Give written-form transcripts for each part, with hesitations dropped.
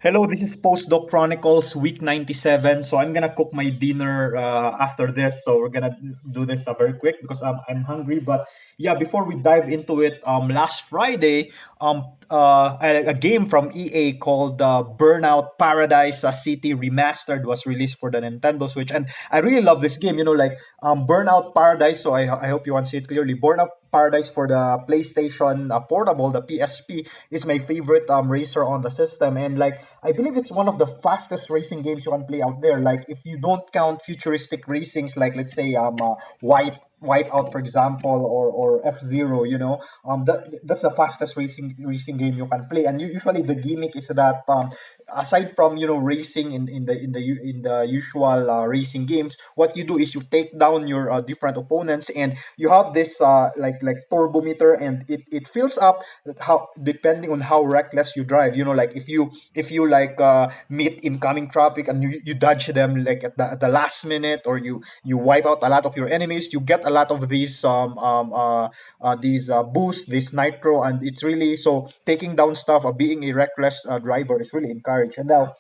Hello, this is Postdoc Chronicles week 97. So I'm gonna cook my dinner after this. So we're gonna do this very quick because I'm hungry. But yeah, before we dive into it, last Friday, a game from EA called Burnout Paradise City Remastered was released for the Nintendo Switch, and I really love this game. Burnout Paradise. So I hope you want to see it clearly. Burnout Paradise for the PlayStation Portable, the PSP, is my favorite racer on the system, and like I believe it's one of the fastest racing games you can play out there. Like if you don't count futuristic racings, like let's say Wipeout, for example, or F Zero, that's the fastest racing game you can play. And usually the gimmick is that aside from racing in the usual racing games, what you do is you take down your different opponents, and you have this like turbo meter, and it fills up how depending on how reckless you drive. Like if you like meet incoming traffic and you dodge them like at the last minute, or you wipe out a lot of your enemies, you get a lot of these boosts, this nitro, and it's really so taking down stuff, being a reckless driver is really encouraged. And now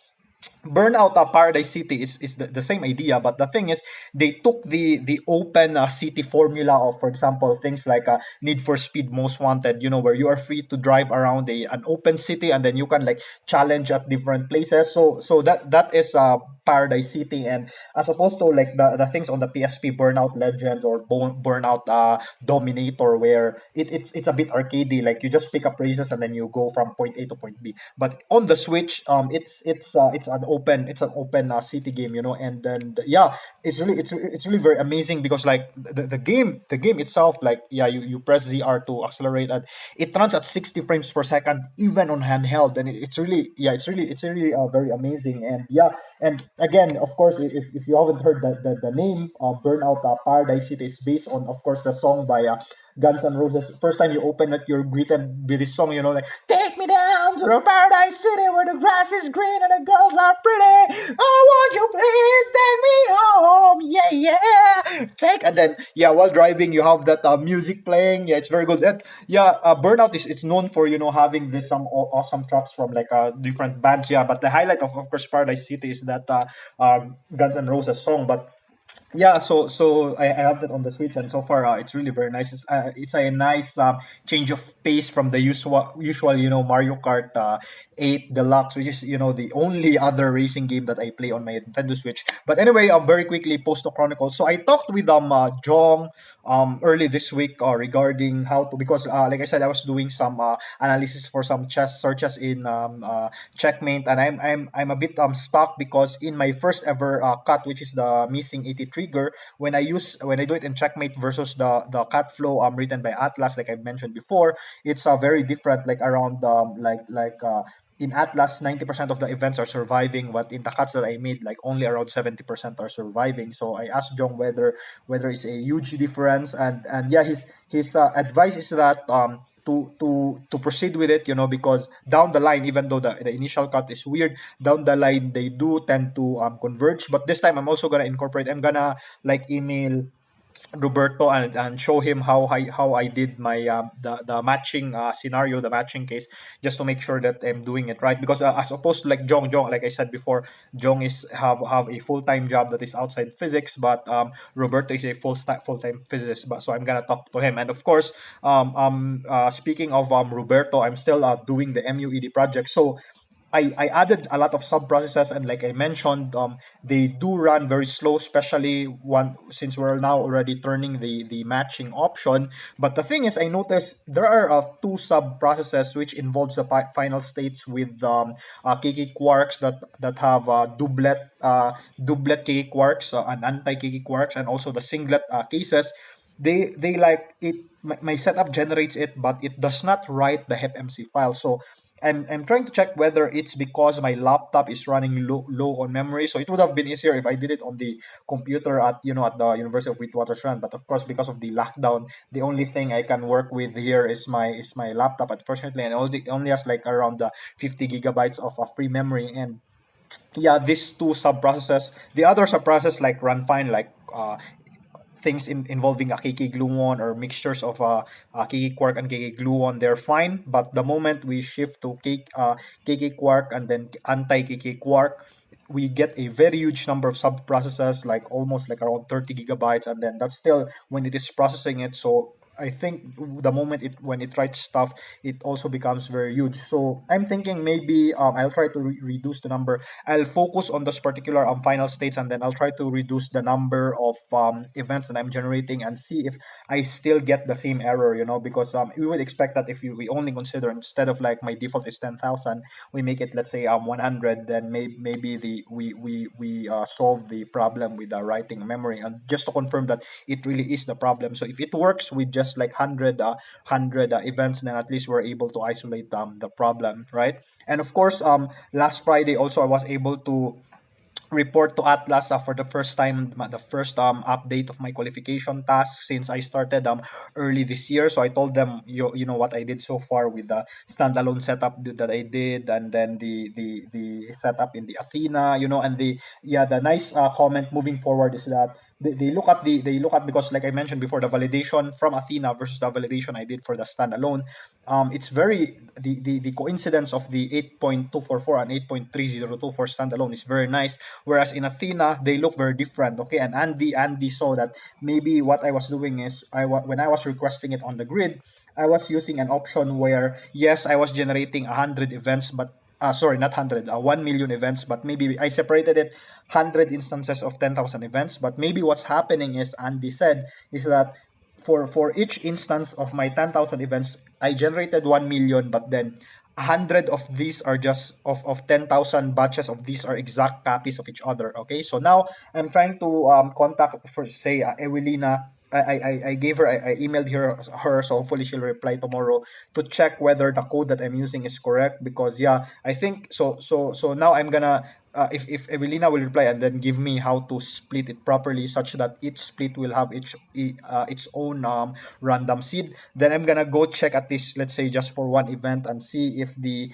Burnout Paradise City is the same idea, but the thing is, they took the open city formula of, for example, things like Need for Speed Most Wanted, where you are free to drive around an open city, and then you can like challenge at different places. So that is Paradise City, and as opposed to like the things on the PSP, Burnout Legends or Burnout Dominator, where it's a bit arcadey, like you just pick up races and then you go from point A to point B. But on the Switch, it's an open city game, and then yeah, it's really very amazing because like the game itself, like yeah, you press ZR to accelerate, and it runs at 60 frames per second even on handheld, and it's really yeah, it's really very amazing. And yeah, and again, of course, if you haven't heard the name Burnout Paradise City is based on, of course, the song by Guns N' Roses. First time you open it, you're greeted with this song, like "Take me down to the paradise city where the grass is green and the girls are pretty. Oh, won't you please take me home? Yeah, yeah." Take and then yeah, while driving, you have that music playing. Yeah, it's very good. And yeah, Burnout is it's known for having this some awesome tracks from like different bands. Yeah, but the highlight of course Paradise City is that Guns N' Roses song, but yeah, so I have that on the Switch, and so far it's really very nice. It's a nice change of pace from the usual Mario Kart 8 Deluxe, which is the only other racing game that I play on my Nintendo Switch. But anyway, very quickly, Postal Chronicles. So I talked with Jong early this week regarding how to, because like I said, I was doing some analysis for some chess searches in checkmate, and I'm a bit stuck because in my first ever cut, which is the missing 80 trigger, when I do it in checkmate versus the cut flow written by Atlas, like I mentioned before, it's very different, like around in Atlas, 90% of the events are surviving, but in the cuts that I made, like only around 70% are surviving. So I asked Jong whether it's a huge difference, and yeah, his advice is that to proceed with it, because down the line, even though the initial cut is weird, down the line they do tend to converge. But this time I'm also gonna incorporate. I'm gonna like email Roberto and show him how I did my the matching scenario, the matching case, just to make sure that I'm doing it right. Because as opposed to like Jong, like I said before, Jong is have a full time job that is outside physics, but Roberto is a full time physicist. But so I'm gonna talk to him, and of course, speaking of Roberto, I'm still doing the MUED project, so I added a lot of sub processes, and like I mentioned, they do run very slow, especially one since we're now already turning the matching option. But the thing is, I noticed there are two sub processes which involves the final states with KK quarks that have doublet KK quarks and anti KK quarks, and also the singlet cases. They like it. My setup generates it, but it does not write the HepMC file. So I'm trying to check whether it's because my laptop is running low on memory. So it would have been easier if I did it on the computer at the University of Witwatersrand. But of course, because of the lockdown, the only thing I can work with here is my laptop, unfortunately, and only has like around 50 gigabytes of free memory. And yeah, these two sub processes, the other sub process like run fine, like things involving a KK gluon or mixtures of KK quark and KK gluon, they're fine. But the moment we shift to KK quark and then anti KK quark, we get a very huge number of sub processes, like almost like around 30 gigabytes, and then that's still when it is processing it. So I think the moment it when it writes stuff, it also becomes very huge. So I'm thinking maybe I'll try to reduce the number. I'll focus on those particular final states, and then I'll try to reduce the number of events that I'm generating and see if I still get the same error. Because we would expect that if we only consider, instead of like my default is 10,000, we make it, let's say, 100, then maybe we solve the problem with the writing memory, and just to confirm that it really is the problem. So if it works with just like 100 events, then at least we're able to isolate the problem, right? And of course, last Friday also I was able to report to Atlas for the first time, the first update of my qualification task since I started early this year. So I told them, you know what I did so far with the standalone setup that I did, and then the setup in the Athena, and the nice comment moving forward is that they look at, because like I mentioned before, the validation from Athena versus the validation I did for the standalone. It's very the coincidence of the 8.244 and 8.3024 for standalone is very nice, whereas in Athena they look very different. Okay, and Andy saw that maybe what I was doing is when I was requesting it on the grid, I was using an option where, yes, I was generating 100 events, but sorry, not 100, 1 million events, but maybe I separated it 100 instances of 10,000 events. But maybe what's happening is, Andy said, is that for each instance of my 10,000 events, I generated 1 million, but then 100 of these are just of 10,000 batches of these are exact copies of each other. Okay, so now I'm trying to contact, for say, Evelina. I gave her, I emailed her, so hopefully she'll reply tomorrow to check whether the code that I'm using is correct. Because yeah, I think so now I'm gonna, if Evelina will reply and then give me how to split it properly such that each split will have its own random seed, then I'm gonna go check at least, let's say, just for one event, and see if the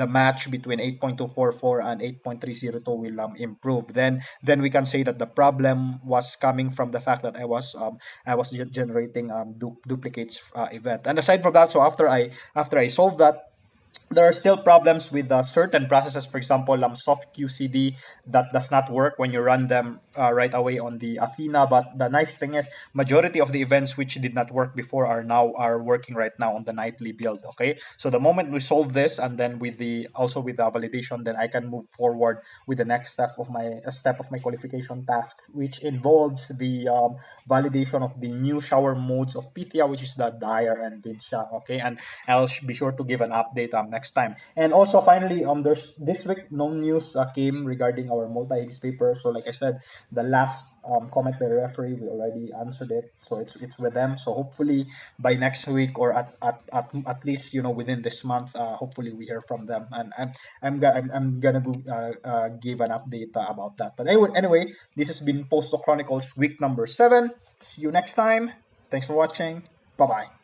match between 8.244 and 8.302 will improve. Then we can say that the problem was coming from the fact that I was generating duplicates event. And aside from that, so after I solved that, there are still problems with certain processes. For example, soft QCD that does not work when you run them right away on the Athena. But the nice thing is, majority of the events which did not work before are working right now on the nightly build. Okay, so the moment we solve this, and then with the validation, then I can move forward with the next step of my qualification task, which involves the validation of the new shower modes of Pythia, which is the Dyer and Vinsha. Okay, and I'll be sure to give an update next time. And also, finally, there's this week no news came regarding our multi-Higgs paper. So like I said, the last comment by the referee, we already answered it. So it's with them. So hopefully by next week, or at least within this month, hopefully we hear from them. And I'm gonna give an update about that. But anyway, this has been Postdoc Chronicles week number 7. See you next time. Thanks for watching. Bye bye.